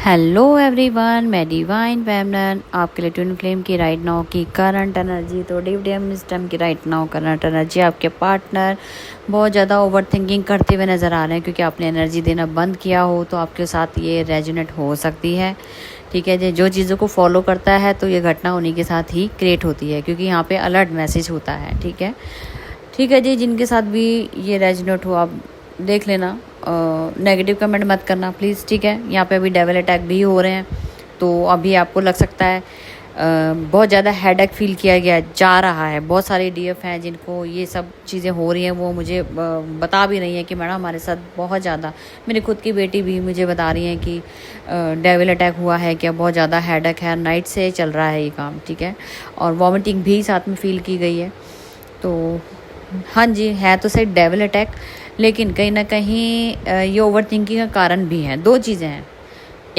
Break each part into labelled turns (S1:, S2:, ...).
S1: Hello everyone, मैं divine feminine आपके लिए ट्विन फ्लेम की राइट नाउ की करंट एनर्जी। तो डिविडियम सिस्टम की राइट नाउ करंट एनर्जी, आपके पार्टनर बहुत ज़्यादा ओवर थिंकिंग करते हुए नज़र आ रहे हैं क्योंकि आपने एनर्जी देना बंद किया हो तो आपके साथ ये रेजोनेट हो सकती है। ठीक है जी, जो चीज़ों को फॉलो करता है तो ये घटना उन्हीं के साथ ही क्रिएट होती है क्योंकि यहाँ पे अलर्ट मैसेज होता है। ठीक है जी, जिनके साथ भी ये रेजोनेट हो आप देख लेना, नेगेटिव कमेंट मत करना प्लीज़। ठीक है, यहाँ पे अभी डेवल अटैक भी हो रहे हैं तो अभी आपको लग सकता है बहुत ज़्यादा हेडेक फील किया गया जा रहा है। बहुत सारे डीएफ हैं जिनको ये सब चीज़ें हो रही हैं, वो मुझे बता भी रही हैं कि मैडम हमारे साथ बहुत ज़्यादा, मेरी खुद की बेटी भी मुझे बता रही हैं कि डेवल अटैक हुआ है, क्या बहुत ज़्यादा हेडेक है, नाइट से चल रहा है ये काम। ठीक है, और वॉमिटिंग भी साथ में फील की गई है। तो हाँ जी, है तो सही डेवल अटैक, लेकिन कहीं ना कहीं ये ओवर थिंकिंग का कारण भी है। दो चीज़ें हैं,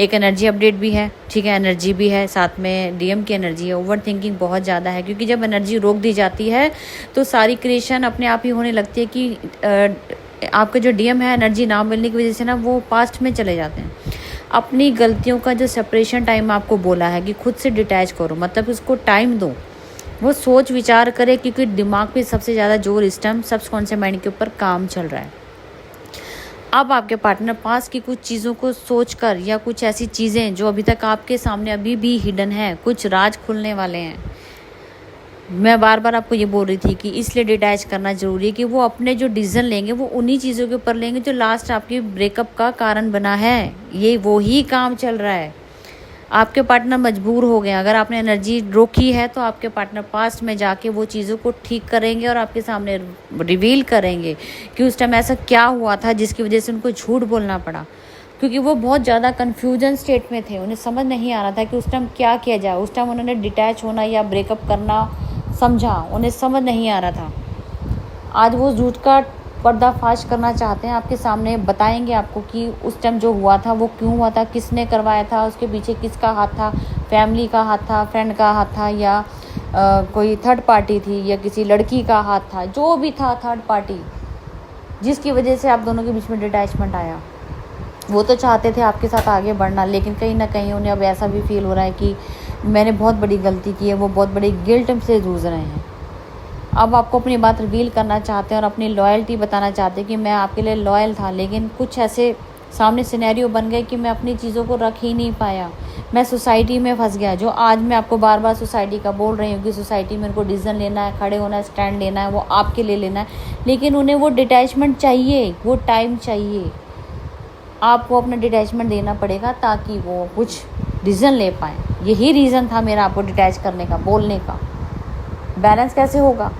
S1: एक एनर्जी अपडेट भी है, ठीक है, एनर्जी भी है, साथ में डीएम की एनर्जी है। ओवर थिंकिंग बहुत ज़्यादा है क्योंकि जब एनर्जी रोक दी जाती है तो सारी क्रिएशन अपने आप ही होने लगती है कि आपका जो डीएम है, एनर्जी ना मिलने की वजह से ना वो पास्ट में चले जाते हैं। अपनी गलतियों का जो सेपरेशन टाइम आपको बोला है कि खुद से डिटैच करो, मतलब उसको टाइम दो, वो सोच विचार करे, क्योंकि दिमाग पे सबसे ज़्यादा जोर इस टाइम सबकॉन्शियस माइंड के ऊपर काम चल रहा है। अब आपके पार्टनर पास की कुछ चीज़ों को सोचकर या कुछ ऐसी चीज़ें जो अभी तक आपके सामने अभी भी हिडन है, कुछ राज खुलने वाले हैं। मैं बार बार आपको ये बोल रही थी कि इसलिए डिटैच करना ज़रूरी है कि वो अपने जो डिसीजन लेंगे वो उन्हीं चीज़ों के ऊपर लेंगे जो लास्ट आपकी ब्रेकअप का कारण बना है। ये वो ही काम चल रहा है। आपके पार्टनर मजबूर हो गए। अगर आपने एनर्जी रोकी है तो आपके पार्टनर पास्ट में जाके वो चीज़ों को ठीक करेंगे और आपके सामने रिवील करेंगे कि उस टाइम ऐसा क्या हुआ था जिसकी वजह से उनको झूठ बोलना पड़ा, क्योंकि वो बहुत ज़्यादा कन्फ्यूजन स्टेट में थे। उन्हें समझ नहीं आ रहा था कि उस टाइम क्या किया जाए। उस टाइम उन्होंने डिटैच होना या ब्रेकअप करना समझा, उन्हें समझ नहीं आ रहा था। आज वो झूठ का पर्दाफाश करना चाहते हैं, आपके सामने बताएंगे आपको कि उस टाइम जो हुआ था वो क्यों हुआ था, किसने करवाया था, उसके पीछे किसका हाथ था, फैमिली का हाथ था, फ्रेंड का हाथ था, या कोई थर्ड पार्टी थी, या किसी लड़की का हाथ था, जो भी था थर्ड पार्टी जिसकी वजह से आप दोनों के बीच में डिटैचमेंट आया। वो तो चाहते थे आपके साथ आगे बढ़ना, लेकिन कहीं ना कहीं उन्हें अब ऐसा भी फील हो रहा है कि मैंने बहुत बड़ी गलती की है। वो बहुत बड़ी गिल्ट से जूझ रहे हैं। अब आपको अपनी बात रिवील करना चाहते हैं और अपनी लॉयल्टी बताना चाहते हैं कि मैं आपके लिए लॉयल था, लेकिन कुछ ऐसे सामने सिनेरियो बन गए कि मैं अपनी चीज़ों को रख ही नहीं पाया। मैं सोसाइटी में फंस गया। जो आज मैं आपको बार बार सोसाइटी का बोल रही हूँ कि सोसाइटी में उनको डिसीजन लेना है, खड़े होना है, स्टैंड लेना है, वो आपके लिए लेना है, लेकिन उन्हें वो डिटैचमेंट चाहिए, वो टाइम चाहिए। आपको अपना डिटैचमेंट देना पड़ेगा ताकि वो कुछ डिसीजन ले पाएँ। यही रीज़न था मेरा आपको डिटैच करने का, बोलने का। बैलेंस कैसे होगा?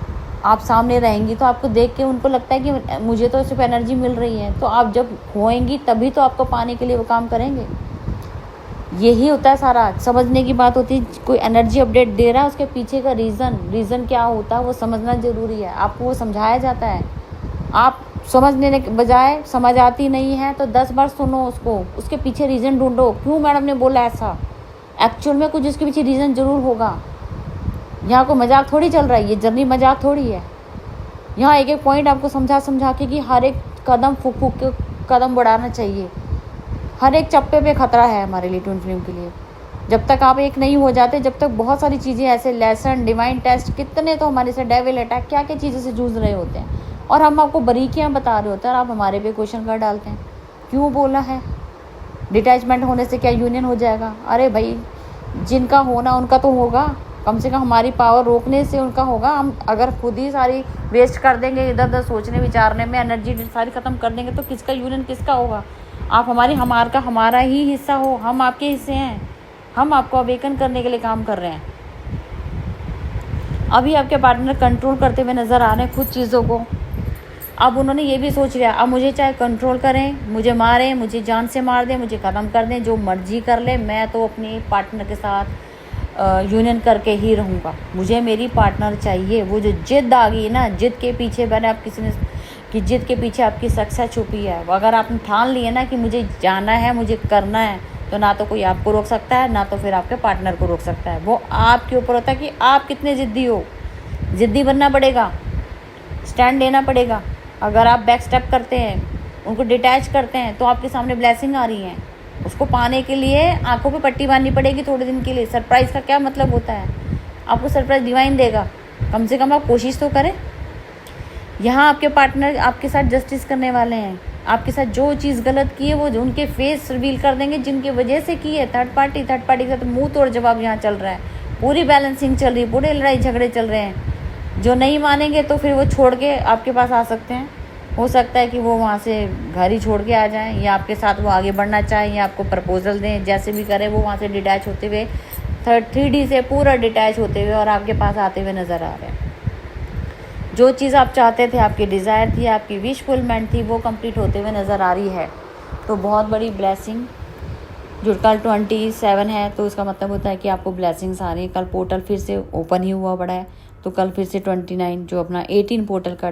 S1: आप सामने रहेंगी तो आपको देख के उनको लगता है कि मुझे तो सिर्फ एनर्जी मिल रही है, तो आप जब खोएंगी तभी तो आपको पाने के लिए वो काम करेंगे। यही होता है, सारा समझने की बात होती है। कोई एनर्जी अपडेट दे रहा है, उसके पीछे का रीज़न क्या होता है वो समझना ज़रूरी है। आपको वो समझाया जाता है, आप समझने के बजाय समझ आती नहीं है तो 10 बार सुनो उसको, उसके पीछे रीज़न ढूंढो, क्यों मैडम ने बोला ऐसा। एक्चुअल में कुछ इसके पीछे रीज़न ज़रूर होगा। यहाँ को मजाक थोड़ी चल रहा है, ये जर्नी मजाक थोड़ी है। यहाँ एक एक पॉइंट आपको समझा के कि हर एक कदम फूक फूक के कदम बढ़ाना चाहिए। हर एक चप्पे पे खतरा है हमारे लिए, ट्विन फ्लेम के लिए। जब तक आप एक नहीं हो जाते, जब तक बहुत सारी चीज़ें ऐसे लेसन, डिवाइन टेस्ट, कितने तो हमारे से डेविल अटैक, क्या क्या चीज़ों से जूझ रहे होते हैं और हम आपको बारीकियाँ बता रहे होते हैं और आप हमारे पे क्वेश्चन कर डालते हैं। क्यों बोला है? डिटैचमेंट होने से क्या यूनियन हो जाएगा? अरे भाई, जिनका होना उनका तो होगा, कम से कम हमारी पावर रोकने से उनका होगा। हम अगर खुद ही सारी वेस्ट कर देंगे इधर उधर सोचने विचारने में, एनर्जी सारी ख़त्म कर देंगे, तो किसका यूनियन किसका होगा? आप हमारी, हमारा ही हिस्सा हो, हम आपके हिस्से हैं। हम आपको अवेकन करने के लिए काम कर रहे हैं। अभी आपके पार्टनर कंट्रोल करते हुए नज़र आ रहे हैं कुछ चीज़ों को। अब उन्होंने ये भी सोच लिया, अब मुझे चाहे कंट्रोल करें, मुझे मारें, मुझे जान से मार दें, मुझे ख़त्म कर दें, जो मर्जी कर ले, मैं तो अपने पार्टनर के साथ यूनियन करके ही रहूँगा। मुझे मेरी पार्टनर चाहिए। वो जो जिद आ गई ना, जिद के पीछे मैंने आप किसी ने कि जिद के पीछे आपकी सक्सेस छुपी है। अगर आपने ठान लिया ना कि मुझे जाना है, मुझे करना है, तो ना तो कोई आपको रोक सकता है, ना तो फिर आपके पार्टनर को रोक सकता है। वो आपके ऊपर होता है कि आप कितने ज़िद्दी हो। ज़िद्दी बनना पड़ेगा, स्टैंड लेना पड़ेगा। अगर आप बैक स्टेप करते हैं, उनको डिटैच करते हैं, तो आपके सामने ब्लेसिंग आ रही हैं। उसको पाने के लिए आंखों पे पट्टी बांधनी पड़ेगी थोड़े दिन के लिए। सरप्राइज़ का क्या मतलब होता है? आपको सरप्राइज़ डिवाइन देगा, कम से कम आप कोशिश तो करें। यहाँ आपके पार्टनर आपके साथ जस्टिस करने वाले हैं। आपके साथ जो चीज़ गलत की है वो उनके फेस रिवील कर देंगे, जिनकी वजह से की है। थर्ड पार्टी के साथ मुंह तोड़ जवाब यहाँ चल रहा है। पूरी बैलेंसिंग चल रही है, पूरे लड़ाई झगड़े चल रहे हैं। जो नहीं मानेंगे तो फिर वो छोड़ के आपके पास आ सकते हैं। हो सकता है कि वो वहाँ से घर ही छोड़ के आ जाएं, या आपके साथ वो आगे बढ़ना चाहें, या आपको प्रपोजल दें। जैसे भी करें वो वहाँ से डिटैच होते हुए 3D से पूरा डिटैच होते हुए और आपके पास आते हुए नज़र आ रहे हैं। जो चीज़ आप चाहते थे, आपकी डिज़ायर थी, आपकी विश फुलमेंट थी, वो कंप्लीट होते हुए नज़र आ रही है। तो बहुत बड़ी ब्लेसिंग। जो कल 27 है तो इसका मतलब होता है कि आपको ब्लेसिंग्स आ रही हैं। कल पोर्टल फिर से ओपन ही हुआ बड़ा है, तो कल फिर से 29 जो अपना 18 पोर्टल का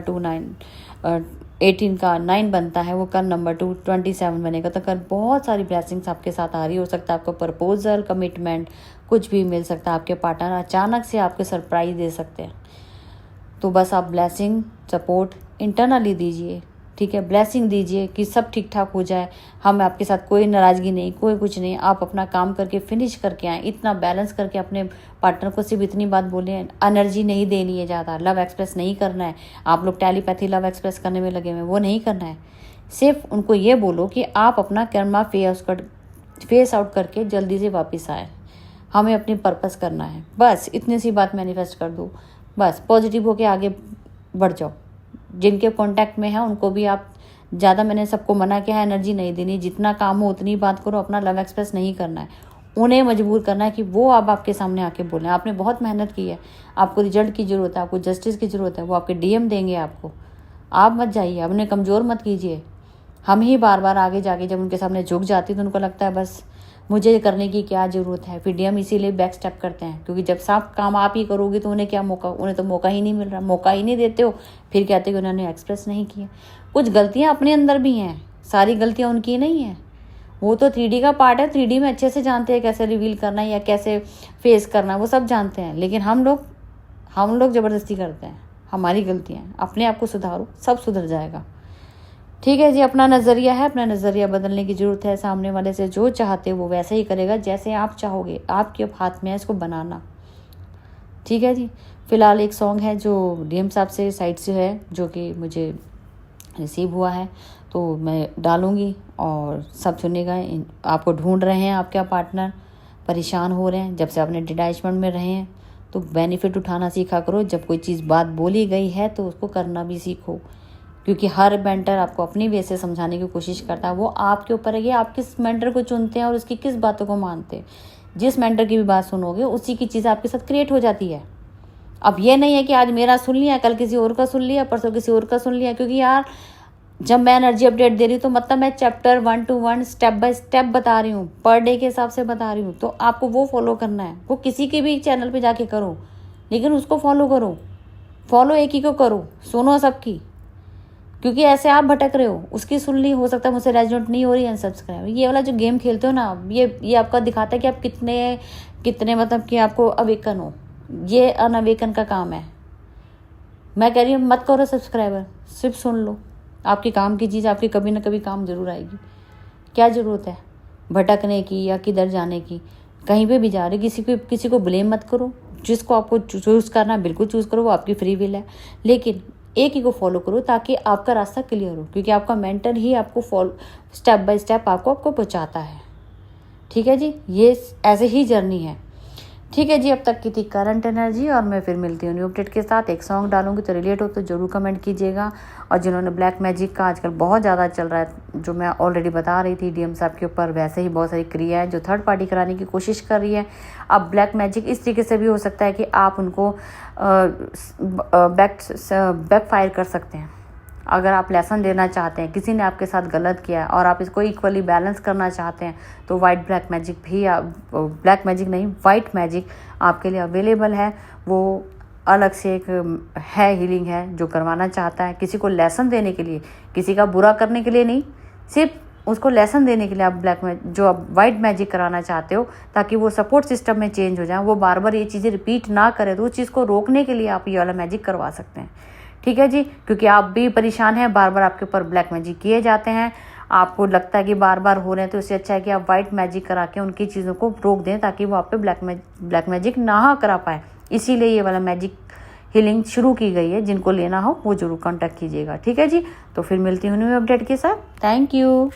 S1: 18 का 9 बनता है, वो कल नंबर 27 बनेगा। तो कल बहुत सारी ब्लेसिंग्स आपके साथ आ रही हो सकता है। आपको प्रपोजल, कमिटमेंट कुछ भी मिल सकता है। आपके पार्टनर अचानक से आपके सरप्राइज दे सकते हैं। तो बस आप ब्लेसिंग सपोर्ट इंटरनली दीजिए, ठीक है। ब्लेसिंग दीजिए कि सब ठीक ठाक हो जाए। हम आपके साथ कोई नाराज़गी नहीं, कोई कुछ नहीं। आप अपना काम करके फिनिश करके आएँ। इतना बैलेंस करके अपने पार्टनर को सिर्फ इतनी बात बोलें, एनर्जी नहीं देनी है ज़्यादा, लव एक्सप्रेस नहीं करना है। आप लोग टेलीपैथी लव एक्सप्रेस करने में लगे हुए, वो नहीं करना है। सिर्फ उनको ये बोलो कि आप अपना कर्मा फेस आउट करके जल्दी से वापस आए। हमें अपनी पर्पस करना है, बस इतनी सी बात मैनिफेस्ट कर दो। बस पॉजिटिव होके आगे बढ़ जाओ। जिनके कांटेक्ट में है उनको भी आप ज़्यादा, मैंने सबको मना किया है एनर्जी नहीं देनी। जितना काम हो उतनी बात करो, अपना लव एक्सप्रेस नहीं करना है। उन्हें मजबूर करना है कि वो अब आपके सामने आके बोलें। आपने बहुत मेहनत की है, आपको रिजल्ट की ज़रूरत है, आपको जस्टिस की ज़रूरत है। वो आपके DM देंगे आपको। आप मत जाइए, उन्हें कमज़ोर मत कीजिए। हम ही बार बार आगे जाके जब उनके सामने झुक जाती तो उनको लगता है बस मुझे करने की क्या ज़रूरत है। फिर DM इसीलिए बैक स्टेप करते हैं, क्योंकि जब सब काम आप ही करोगे तो उन्हें क्या मौका, उन्हें तो मौका ही नहीं मिल रहा। मौका ही नहीं देते हो, फिर कहते हो कि उन्होंने एक्सप्रेस नहीं किया। कुछ गलतियाँ अपने अंदर भी हैं, सारी गलतियाँ उनकी नहीं हैं। वो तो 3D का पार्ट है, 3D में अच्छे से जानते हैं कैसे रिवील करना है या कैसे फेस करना है, वो सब जानते हैं। लेकिन हम लोग ज़बरदस्ती करते हैं। हमारी गलतियाँ, अपने आप को सुधारो, सब सुधर जाएगा। ठीक है जी, अपना नज़रिया है, अपना नज़रिया बदलने की ज़रूरत है। सामने वाले से जो चाहते हो वो वैसे ही करेगा जैसे आप चाहोगे। आपके हाथ में है इसको बनाना, ठीक है जी। फ़िलहाल एक सॉन्ग है जो DM साहब से साइड से है, जो कि मुझे रिसीव हुआ है, तो मैं डालूँगी और सब सुनेगा। आपको ढूंढ रहे हैं आपका पार्टनर, परेशान हो रहे हैं, जब से आपने डिटैचमेंट में रहे हैं, तो बेनिफिट उठाना सीखा करो। जब कोई चीज़ बात बोली गई है तो उसको करना भी सीखो, क्योंकि हर मेंटर आपको अपनी वे से समझाने की कोशिश करता है। वो आपके ऊपर है कि आप किस मेंटर को चुनते हैं और उसकी किस बातों को मानते हैं। जिस मेंटर की भी बात सुनोगे उसी की चीज़ आपके साथ क्रिएट हो जाती है। अब ये नहीं है कि आज मेरा सुन लिया, कल किसी और का सुन लिया, परसों किसी और का सुन लिया। क्योंकि यार जब मैं एनर्जी अपडेट दे रही हूँ तो मतलब मैं chapter 1 to 1 step by step बता रही हूँ, पर डे के हिसाब से बता रही हूँ। तो आपको वो फॉलो करना है। वो किसी के भी चैनल पर जाके करो, लेकिन उसको फॉलो करो। फॉलो एक ही को करो, सुनो सबकी, क्योंकि ऐसे आप भटक रहे हो। उसकी सुन ली, हो सकता है मुझसे रेजोनेट नहीं हो रही, अनसब्सक्राइब। ये वाला जो गेम खेलते हो ना, ये आपका दिखाता है कि आप कितने मतलब कि आपको अवेकन हो। ये अनअवेकन का काम है। मैं कह रही हूँ मत करो सब्सक्राइबर, सिर्फ सुन लो। आपके काम की चीज़ आपकी कभी ना कभी काम जरूर आएगी। क्या ज़रूरत है भटकने की या किधर जाने की? कहीं पे भी जा रहे, किसी को ब्लेम मत करो। जिसको आपको चूज़ करना है बिल्कुल चूज़ करो, वो आपकी फ्री विल है। लेकिन एक ही को फॉलो करो ताकि आपका रास्ता क्लियर हो, क्योंकि आपका मेंटर ही आपको स्टेप बाय स्टेप आपको पहुंचाता है। ठीक है जी, ये ऐसे ही जर्नी है। ठीक है जी, अब तक की थी करंट एनर्जी, और मैं फिर मिलती हूँ न्यू अपडेट के साथ। एक सॉन्ग डालूंगी, तो रिलेट हो तो ज़रूर कमेंट कीजिएगा। और जिन्होंने ब्लैक मैजिक का आजकल बहुत ज़्यादा चल रहा है, जो मैं ऑलरेडी बता रही थी DM साहब के ऊपर, वैसे ही बहुत सारी क्रिया है जो थर्ड पार्टी कराने की कोशिश कर रही है। अब ब्लैक मैजिक इस तरीके से भी हो सकता है कि आप उनको बैक फायर कर सकते हैं। अगर आप लेसन देना चाहते हैं, किसी ने आपके साथ गलत किया है और आप इसको इक्वली बैलेंस करना चाहते हैं, तो वाइट मैजिक आपके लिए अवेलेबल है। वो अलग से एक है, हीलिंग है जो करवाना चाहता है। किसी को लेसन देने के लिए, किसी का बुरा करने के लिए नहीं, सिर्फ उसको लेसन देने के लिए आप वाइट मैजिक कराना चाहते हो, ताकि वो सपोर्ट सिस्टम में चेंज हो जाए, वो बार बार ये चीज़ें रिपीट ना करे। तो उस चीज़ को रोकने के लिए आप ये वाला मैजिक करवा सकते हैं। ठीक है जी, क्योंकि आप भी परेशान हैं, बार बार आपके ऊपर ब्लैक मैजिक किए जाते हैं। आपको लगता है कि बार बार हो रहे हैं, तो इससे अच्छा है कि आप वाइट मैजिक करा के उनकी चीज़ों को रोक दें, ताकि वो आप पे ब्लैक मैजिक ना करा पाए। इसीलिए ये वाला मैजिक हीलिंग शुरू की गई है। जिनको लेना हो वो जरूर कांटेक्ट कीजिएगा, ठीक है जी। तो फिर मिलती हूँ न्यू अपडेट के साथ। Thank you.